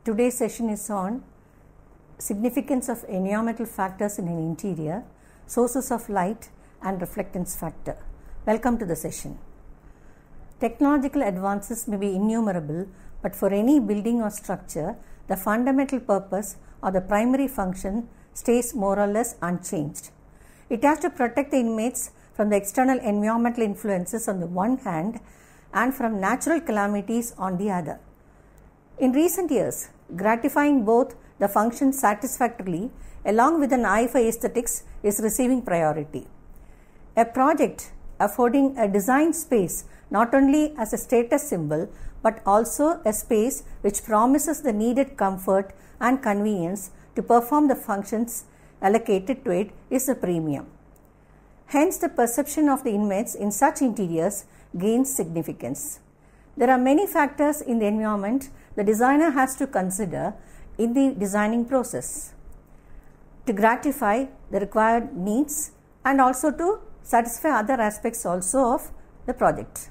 Today's session is on significance of environmental factors in an interior, sources of light and reflectance factor. Welcome to the session. Technological advances may be innumerable, but for any building or structure, the fundamental purpose or the primary function stays more or less unchanged. It has to protect the inmates from the external environmental influences on the one hand and from natural calamities on the other. In recent years, gratifying both the functions satisfactorily along with an eye for aesthetics is receiving priority. A project affording a design space not only as a status symbol but also a space which promises the needed comfort and convenience to perform the functions allocated to it is a premium. Hence, the perception of the inmates in such interiors gains significance. There are many factors in the environment the designer has to consider in the designing process to gratify the required needs and also to satisfy other aspects also of the project.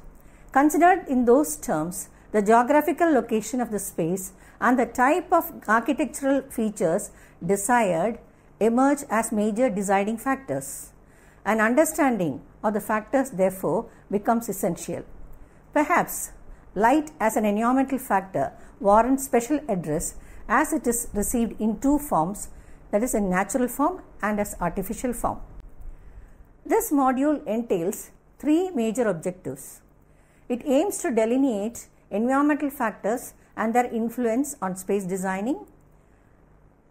Considered in those terms, the geographical location of the space and the type of architectural features desired emerge as major deciding factors. An understanding of the factors therefore becomes essential. Perhaps light as an environmental factor warrants special address as it is received in two forms, that is, in natural form and as artificial form. This module entails three major objectives. It aims to delineate environmental factors and their influence on space designing,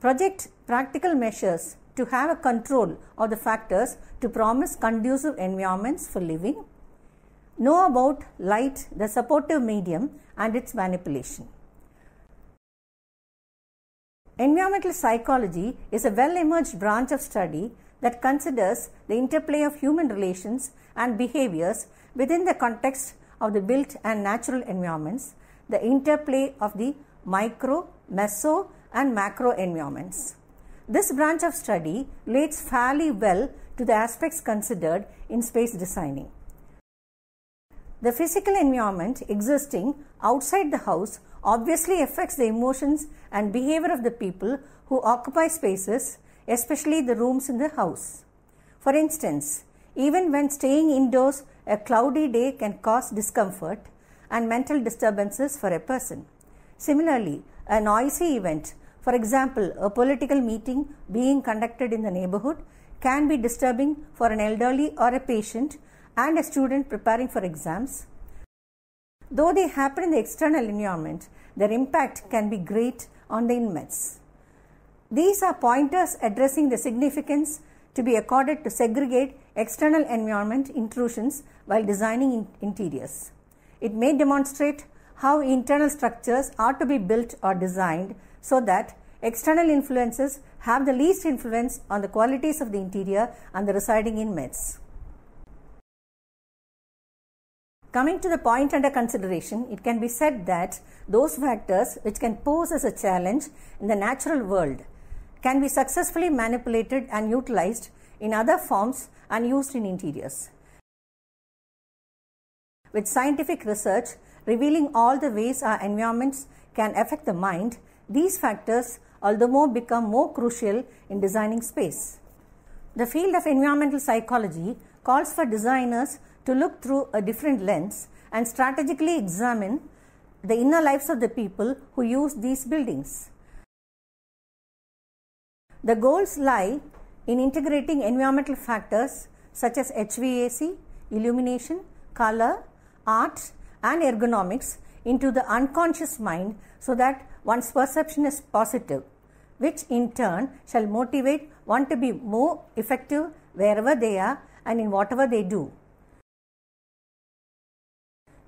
project practical measures to have a control of the factors to promise conducive environments for living, know about light, the supportive medium, and its manipulation. Environmental psychology is a well-emerged branch of study that considers the interplay of human relations and behaviors within the context of the built and natural environments, the interplay of the micro, meso, and macro environments. This branch of study relates fairly well to the aspects considered in space designing. The physical environment existing outside the house obviously affects the emotions and behavior of the people who occupy spaces, especially the rooms in the house. For instance, even when staying indoors, a cloudy day can cause discomfort and mental disturbances for a person. Similarly, a noisy event, for example, a political meeting being conducted in the neighborhood, can be disturbing for an elderly or a patient and a student preparing for exams. Though they happen in the external environment, their impact can be great on the inmates. These are pointers addressing the significance to be accorded to segregate external environment intrusions while designing interiors. It may demonstrate how internal structures are to be built or designed so that external influences have the least influence on the qualities of the interior and the residing inmates. Coming to the point under consideration, it can be said that those factors which can pose as a challenge in the natural world can be successfully manipulated and utilized in other forms and used in interiors. With scientific research revealing all the ways our environments can affect the mind, these factors all the more become more crucial in designing space. The field of environmental psychology calls for designers to look through a different lens and strategically examine the inner lives of the people who use these buildings. The goals lie in integrating environmental factors such as HVAC, illumination, color, art, and ergonomics into the unconscious mind so that one's perception is positive, which in turn shall motivate one to be more effective wherever they are and in whatever they do.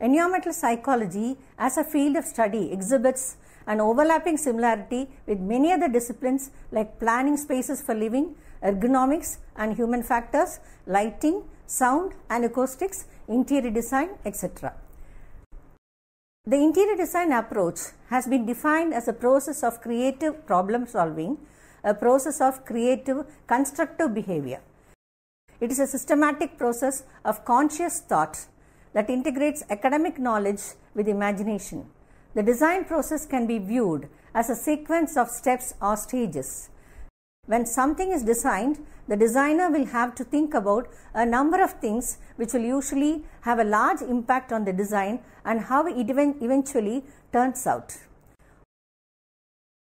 Environmental psychology as a field of study exhibits an overlapping similarity with many other disciplines like planning spaces for living, ergonomics and human factors, lighting, sound and acoustics, interior design, etc. The interior design approach has been defined as a process of creative problem solving, a process of creative constructive behavior. It is a systematic process of conscious thought that integrates academic knowledge with imagination. The design process can be viewed as a sequence of steps or stages. When something is designed, the designer will have to think about a number of things which will usually have a large impact on the design and how it eventually turns out.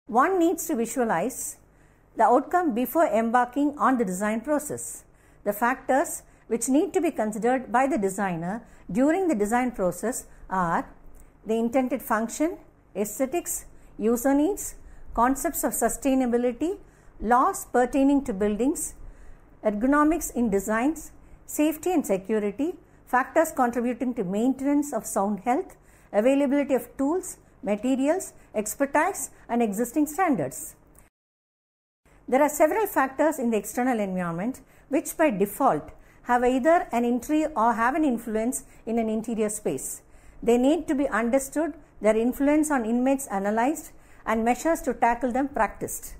One needs to visualize the outcome before embarking on the design process. The factors which need to be considered by the designer during the design process are the intended function, aesthetics, user needs, concepts of sustainability, laws pertaining to buildings, ergonomics in designs, safety and security, factors contributing to maintenance of sound health, availability of tools, materials, expertise, and existing standards. There are several factors in the external environment which by default have either an entry or have an influence in an interior space. They need to be understood, their influence on inmates analyzed, and measures to tackle them practiced.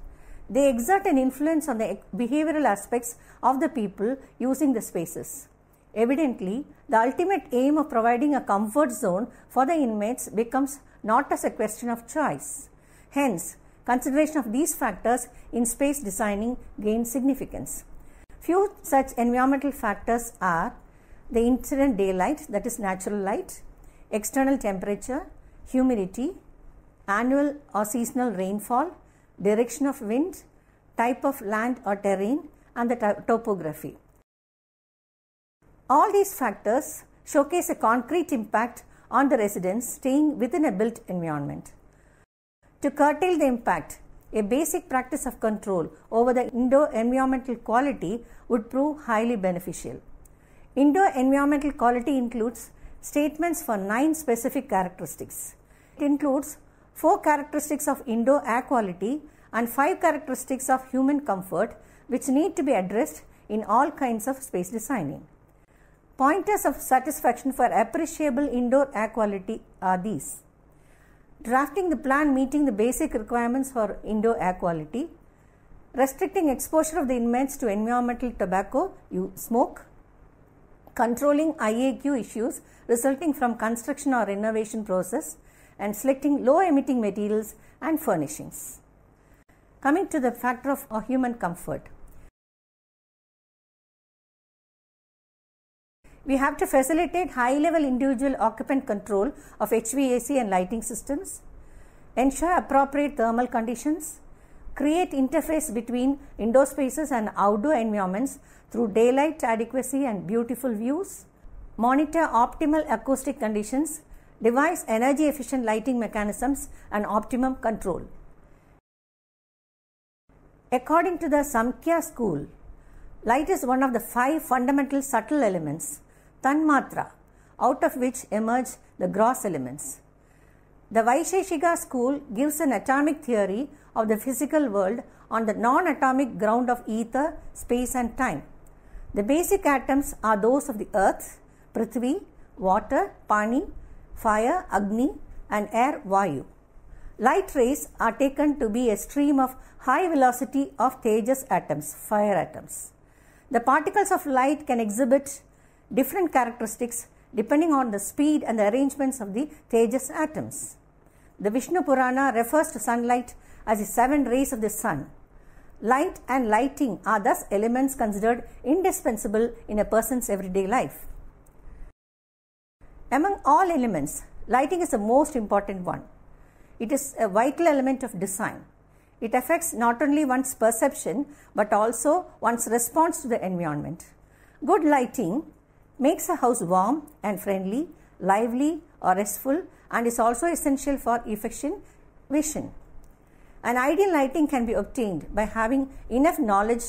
They exert an influence on the behavioral aspects of the people using the spaces. Evidently, the ultimate aim of providing a comfort zone for the inmates becomes not as a question of choice. Hence, consideration of these factors in space designing gains significance. Few such environmental factors are the incident daylight, that is natural light, external temperature, humidity, annual or seasonal rainfall, direction of wind, type of land or terrain, and the topography. All these factors showcase a concrete impact on the residents staying within a built environment. To curtail the impact, a basic practice of control over the indoor environmental quality would prove highly beneficial. Indoor environmental quality includes statements for 9 specific characteristics. It includes 4 characteristics of indoor air quality and 5 characteristics of human comfort which need to be addressed in all kinds of space designing. Pointers of satisfaction for appreciable indoor air quality are these: drafting the plan meeting the basic requirements for indoor air quality, restricting exposure of the inmates to environmental tobacco smoke, controlling IAQ issues resulting from construction or renovation process, and selecting low emitting materials and furnishings. Coming to the factor of human comfort. We have to facilitate high-level individual occupant control of HVAC and lighting systems, ensure appropriate thermal conditions, create interface between indoor spaces and outdoor environments through daylight adequacy and beautiful views, monitor optimal acoustic conditions, devise energy-efficient lighting mechanisms, and optimum control. According to the Samkhya school, light is one of the 5 fundamental subtle elements, tanmatra, out of which emerge the gross elements. The Vaisheshika school gives an atomic theory of the physical world on the non-atomic ground of ether, space and time. The basic atoms are those of the earth, prithvi, water, pani, fire, agni, and air, vayu. Light rays are taken to be a stream of high velocity of tejas atoms, fire atoms. The particles of light can exhibit different characteristics depending on the speed and the arrangements of the tejas atoms. The Vishnu Purana refers to sunlight as the 7 rays of the sun. Light and lighting are thus elements considered indispensable in a person's everyday life. Among all elements, lighting is the most important one. It is a vital element of design. It affects not only one's perception but also one's response to the environment. Good lighting makes a house warm and friendly, lively or restful, and is also essential for efficient vision. An ideal lighting can be obtained by having enough knowledge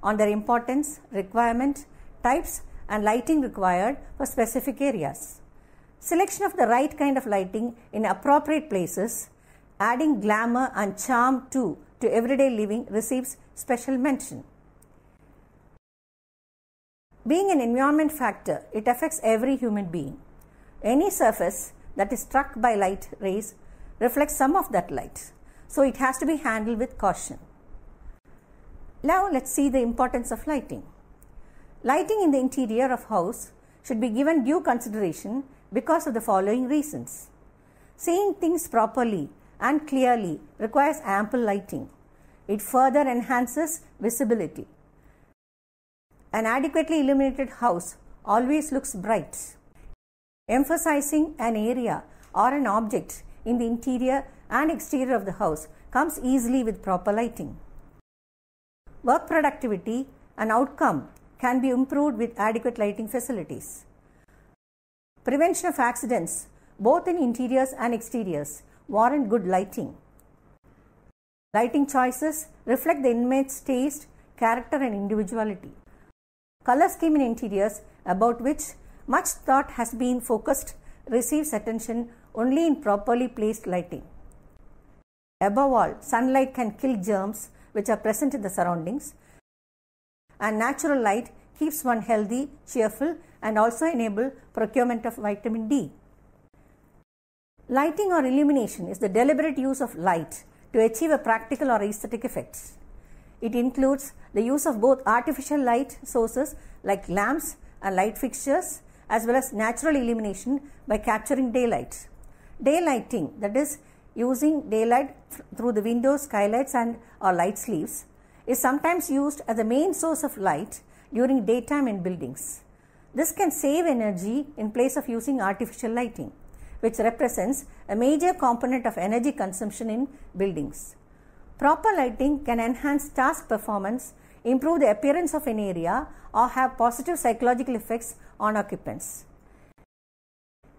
on their importance, requirement, types and lighting required for specific areas. Selection of the right kind of lighting in appropriate places, adding glamour and charm to everyday living receives special mention. Being an environment factor, it affects every human being. Any surface that is struck by light rays reflects some of that light, so it has to be handled with caution. Now let's see the importance of lighting. Lighting in the interior of house should be given due consideration because of the following reasons. Seeing things properly and clearly requires ample lighting. It further enhances visibility. An adequately illuminated house always looks bright. Emphasizing an area or an object in the interior and exterior of the house comes easily with proper lighting. Work productivity and outcome can be improved with adequate lighting facilities. Prevention of accidents, both in interiors and exteriors, warrant good lighting. Lighting choices reflect the inmate's taste, character, and individuality. Color scheme in interiors, about which much thought has been focused, receives attention only in properly placed lighting. Above all, sunlight can kill germs which are present in the surroundings, and natural light keeps one healthy, cheerful, and also enable procurement of vitamin D. Lighting or illumination is the deliberate use of light to achieve a practical or aesthetic effect. It includes the use of both artificial light sources like lamps and light fixtures, as well as natural illumination by capturing daylight. Daylighting, that is, using daylight through the windows, skylights, and or light sleeves, is sometimes used as the main source of light during daytime in buildings. This can save energy in place of using artificial lighting, which represents a major component of energy consumption in buildings. Proper lighting can enhance task performance, improve the appearance of an area, or have positive psychological effects on occupants.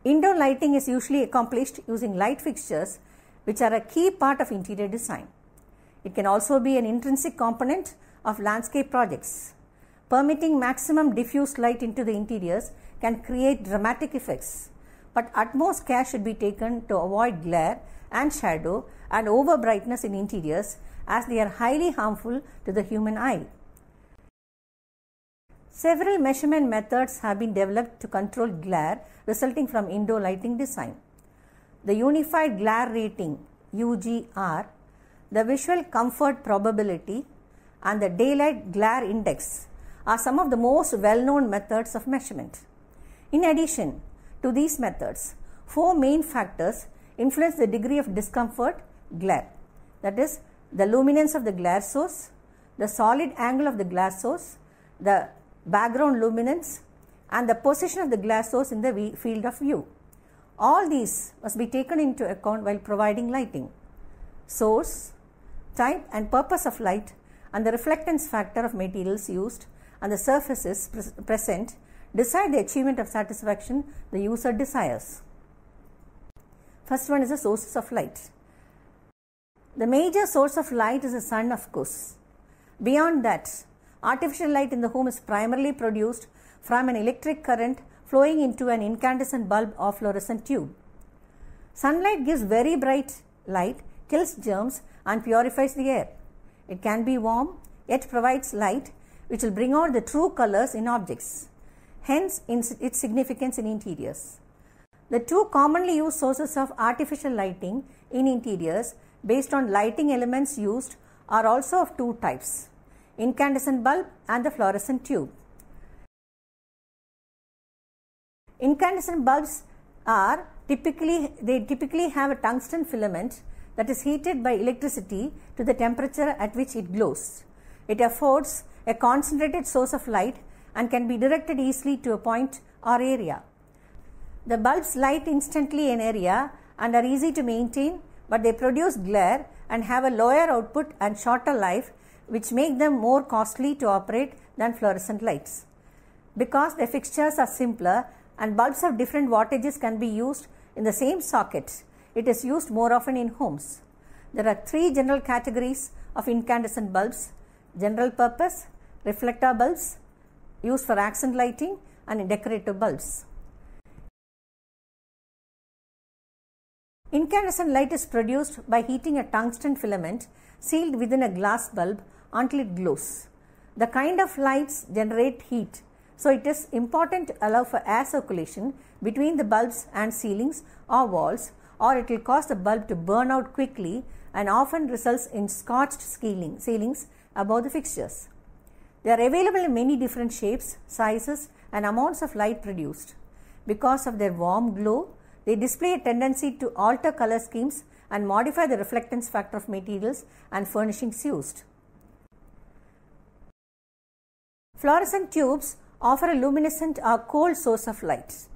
Indoor lighting is usually accomplished using light fixtures, which are a key part of interior design. It can also be an intrinsic component of landscape projects. Permitting maximum diffused light into the interiors can create dramatic effects, but utmost care should be taken to avoid glare and shadow and over brightness in interiors, as they are highly harmful to the human eye. Several measurement methods have been developed to control glare resulting from indoor lighting design. The Unified Glare Rating (UGR), the Visual Comfort Probability, and the Daylight Glare Index are some of the most well-known methods of measurement. In addition to these methods, 4 main factors influence the degree of discomfort glare, that is, the luminance of the glare source, the solid angle of the glare source, the background luminance, and the position of the glare source in the field of view. All these must be taken into account while providing lighting. Source, type and purpose of light, and the reflectance factor of materials used and the surfaces present decide the achievement of satisfaction the user desires. First one is the sources of light. The major source of light is the sun, of course. Beyond that, artificial light in the home is primarily produced from an electric current flowing into an incandescent bulb or fluorescent tube. Sunlight gives very bright light, kills germs, and purifies the air. It can be warm, yet provides light which will bring out the true colors in objects, hence its significance in interiors. The 2 commonly used sources of artificial lighting in interiors based on lighting elements used are also of 2 types: incandescent bulb and the fluorescent tube. Incandescent bulbs typically have a tungsten filament that is heated by electricity to the temperature at which it glows. It affords a concentrated source of light and can be directed easily to a point or area. The bulbs light instantly an area and are easy to maintain, but they produce glare and have a lower output and shorter life, which make them more costly to operate than fluorescent lights. Because the fixtures are simpler and bulbs of different wattages can be used in the same socket, it is used more often in homes. There are 3 general categories of incandescent bulbs: general purpose, reflector bulbs used for accent lighting, and decorative bulbs. Incandescent light is produced by heating a tungsten filament sealed within a glass bulb until it glows. The kind of lights generate heat, so it is important to allow for air circulation between the bulbs and ceilings or walls, or it will cause the bulb to burn out quickly and often results in scorched ceilings above the fixtures. They are available in many different shapes, sizes, and amounts of light produced. Because of their warm glow, they display a tendency to alter color schemes and modify the reflectance factor of materials and furnishings used. Fluorescent tubes offer a luminescent or cold source of light.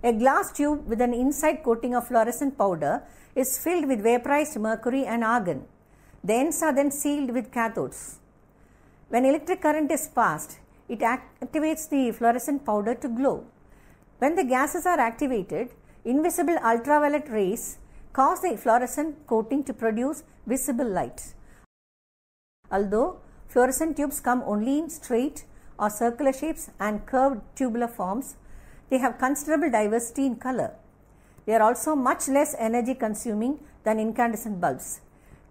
A glass tube with an inside coating of fluorescent powder is filled with vaporized mercury and argon. The ends are then sealed with cathodes. When electric current is passed, it activates the fluorescent powder to glow. When the gases are activated, invisible ultraviolet rays cause the fluorescent coating to produce visible light. Although fluorescent tubes come only in straight or circular shapes and curved tubular forms, they have considerable diversity in color. They are also much less energy consuming than incandescent bulbs.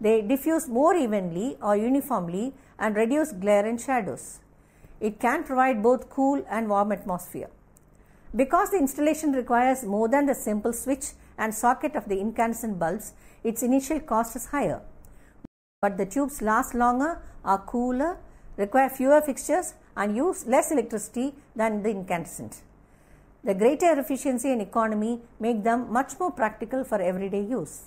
They diffuse more evenly or uniformly and reduce glare and shadows. It can provide both cool and warm atmosphere. Because the installation requires more than the simple switch and socket of the incandescent bulbs, its initial cost is higher. But the tubes last longer, are cooler, require fewer fixtures and use less electricity than the incandescent. The greater efficiency and economy make them much more practical for everyday use.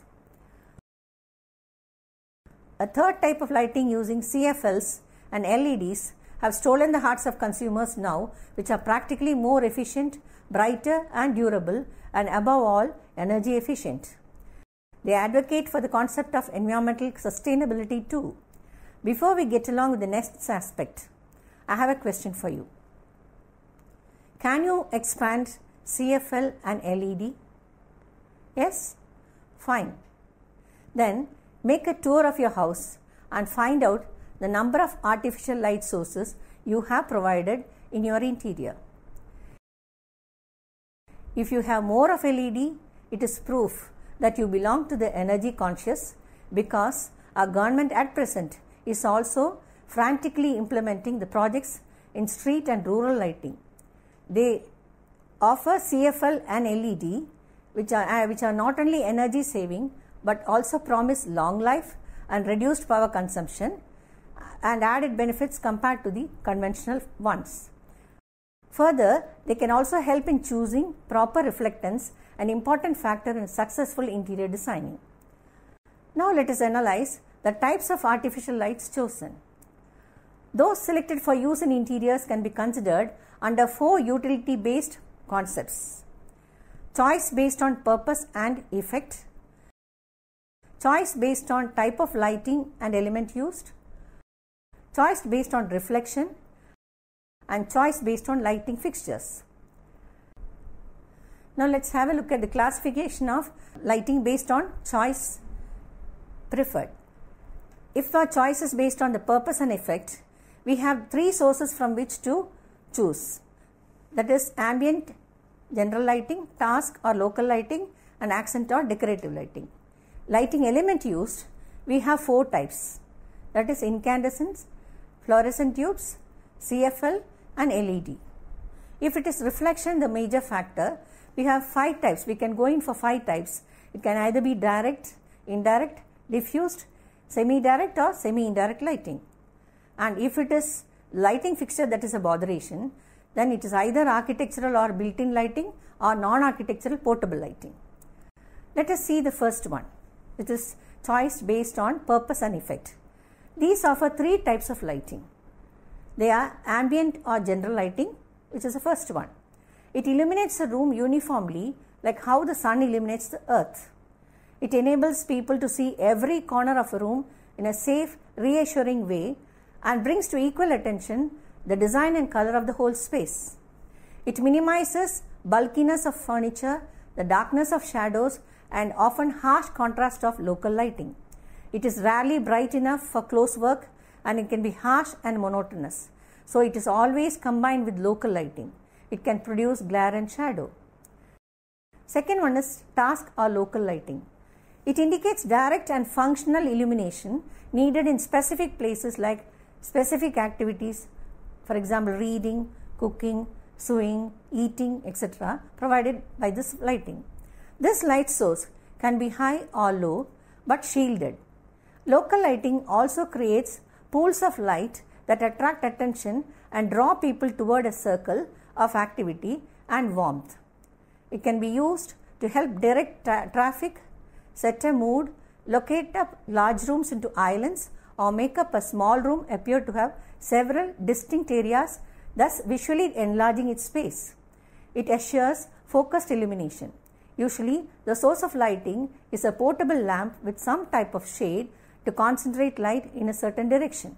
A third type of lighting using CFLs and LEDs have stolen the hearts of consumers now, which are practically more efficient, brighter and durable, and above all, energy efficient. They advocate for the concept of environmental sustainability too. Before we get along with the next aspect, I have a question for you. Can you expand CFL and LED? Yes? Fine. Then make a tour of your house and find out the number of artificial light sources you have provided in your interior. If you have more of LED, it is proof that you belong to the energy conscious, because our government at present is also frantically implementing the projects in street and rural lighting. They offer CFL and LED, which are not only energy saving but also promise long life and reduced power consumption and added benefits compared to the conventional ones. Further, they can also help in choosing proper reflectance, an important factor in successful interior designing. Now let us analyze the types of artificial lights chosen. Those selected for use in interiors can be considered under 4 utility-based concepts: choice based on purpose and effect, choice based on type of lighting and element used, choice based on reflection, and choice based on lighting fixtures. Now let's have a look at the classification of lighting based on choice preferred. If our choice is based on the purpose and effect, we have 3 sources from which to choose. That is ambient general lighting, task or local lighting, and accent or decorative lighting. Lighting element used, we have 4 types. That is incandescents, fluorescent tubes, CFL and LED. If it is reflection, the major factor, we have 5 types. We can go in for 5 types. It can either be direct, indirect, diffused, semi-direct or semi-indirect lighting. And if it is lighting fixture that is a botheration, then it is either architectural or built-in lighting or non-architectural portable lighting. Let us see the first one, which is choice based on purpose and effect. These offer 3 types of lighting. They are ambient or general lighting, which is the first one. It illuminates a room uniformly like how the sun illuminates the earth. It enables people to see every corner of a room in a safe, reassuring way and brings to equal attention the design and color of the whole space. It minimizes bulkiness of furniture, the darkness of shadows, and often harsh contrast of local lighting. It is rarely bright enough for close work, and it can be harsh and monotonous. So it is always combined with local lighting. It can produce glare and shadow. Second one is task or local lighting. It indicates direct and functional illumination needed in specific places like specific activities, for example reading, cooking, sewing, eating, etc., provided by this lighting. This light source can be high or low but shielded. Local lighting also creates pools of light that attract attention and draw people toward a circle of activity and warmth. It can be used to help direct traffic, set a mood, locate up large rooms into islands or make up a small room appear to have several distinct areas, thus visually enlarging its space. It assures focused illumination. Usually, the source of lighting is a portable lamp with some type of shade to concentrate light in a certain direction.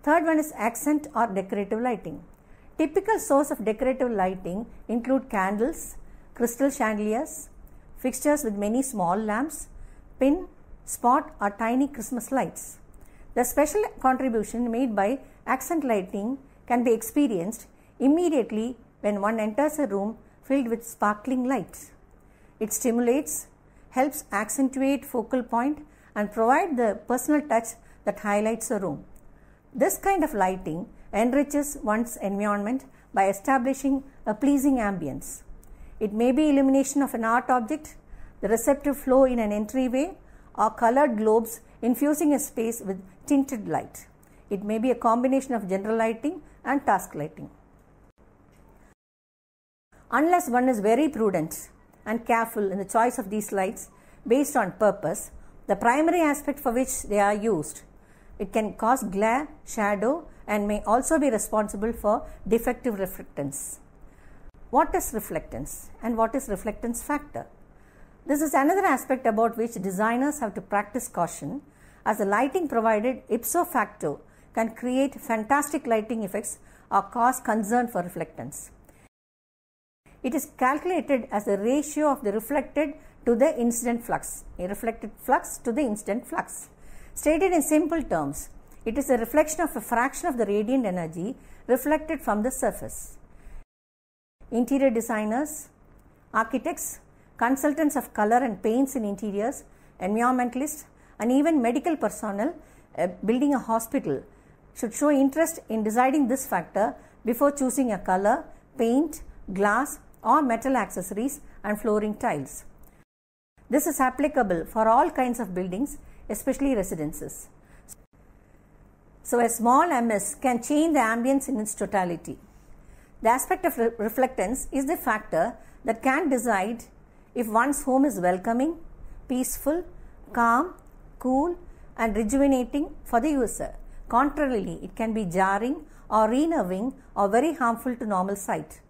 Third one is accent or decorative lighting. Typical source of decorative lighting include candles, crystal chandeliers, fixtures with many small lamps, pin, spot or tiny Christmas lights. The special contribution made by accent lighting can be experienced immediately when one enters a room filled with sparkling lights. It stimulates, helps accentuate focal point and provide the personal touch that highlights a room. This kind of lighting enriches one's environment by establishing a pleasing ambience. It may be illumination of an art object, the receptive flow in an entryway, or colored globes infusing a space with tinted light. It may be a combination of general lighting and task lighting. Unless one is very prudent and careful in the choice of these lights based on purpose, the primary aspect for which they are used, it can cause glare, shadow, and may also be responsible for defective reflectance. What is reflectance and what is reflectance factor? This is another aspect about which designers have to practice caution, as the lighting provided ipso facto can create fantastic lighting effects or cause concern for reflectance. It is calculated as the ratio of the reflected to the incident flux, a reflected flux to the incident flux. Stated in simple terms, it is a reflection of a fraction of the radiant energy reflected from the surface. Interior designers, architects, consultants of color and paints in interiors, environmentalists, and even medical personnel building a hospital should show interest in deciding this factor before choosing a color, paint, glass, or metal accessories and flooring tiles. This is applicable for all kinds of buildings, especially residences. So a small MS can change the ambience in its totality. The aspect of reflectance is the factor that can decide if one's home is welcoming, peaceful, calm, cool, and rejuvenating for the user. Contrarily, it can be jarring or unnerving or very harmful to normal sight.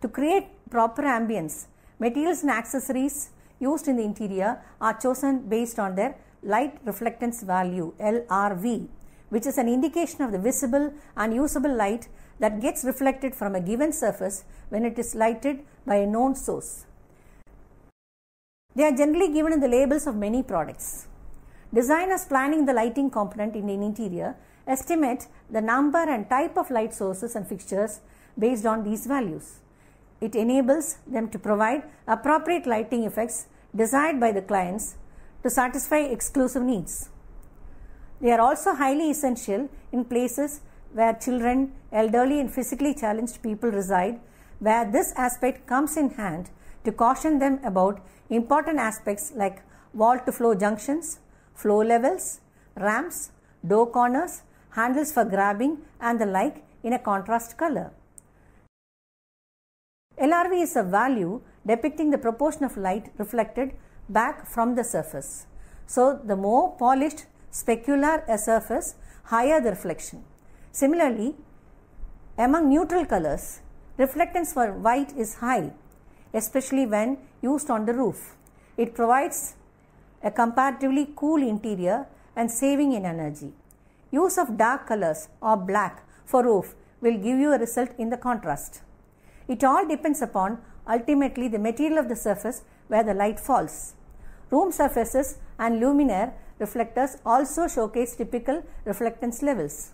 To create proper ambience, materials and accessories used in the interior are chosen based on their light reflectance value, LRV, which is an indication of the visible and usable light that gets reflected from a given surface when it is lighted by a known source. They are generally given in the labels of many products. Designers planning the lighting component in an interior estimate the number and type of light sources and fixtures based on these values. It enables them to provide appropriate lighting effects desired by the clients to satisfy exclusive needs. They are also highly essential in places where children, elderly and physically challenged people reside, where this aspect comes in hand to caution them about important aspects like wall-to-floor junctions, floor levels, ramps, door corners, handles for grabbing and the like in a contrast color. LRV is a value depicting the proportion of light reflected back from the surface. So, the more polished, specular a surface, higher the reflection. Similarly, among neutral colors, reflectance for white is high, especially when used on the roof. It provides a comparatively cool interior and saving in energy. Use of dark colors or black for roof will give you a result in the contrast. It all depends upon ultimately the material of the surface where the light falls. Room surfaces and luminaire reflectors also showcase typical reflectance levels.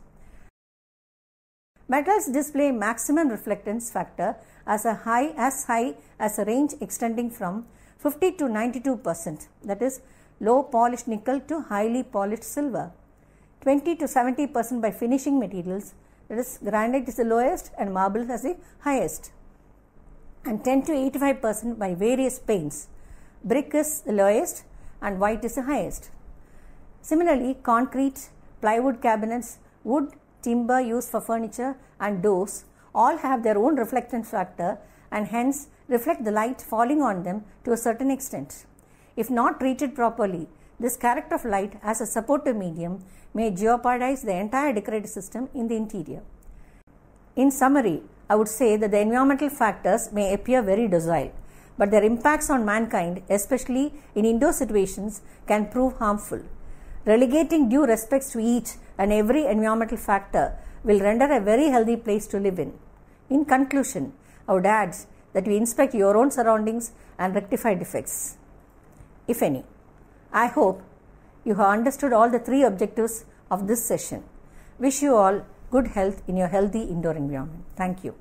Metals display maximum reflectance factor as high as a range extending from 50 to 92%, that is low polished nickel to highly polished silver. 20 to 70% by finishing materials, that is granite is the lowest and marble is the highest. And 10 to 85% by various paints. Brick is the lowest and white is the highest. Similarly, concrete, plywood cabinets, wood, timber used for furniture and doors all have their own reflectance factor and hence reflect the light falling on them to a certain extent. If not treated properly, this character of light as a supportive medium may jeopardize the entire decorative system in the interior. In summary, I would say that the environmental factors may appear very docile, but their impacts on mankind, especially in indoor situations, can prove harmful. Relegating due respects to each and every environmental factor will render a very healthy place to live in. In conclusion, I would add that you inspect your own surroundings and rectify defects, if any. I hope you have understood all the 3 objectives of this session. Wish you all good health in your healthy indoor environment. Thank you.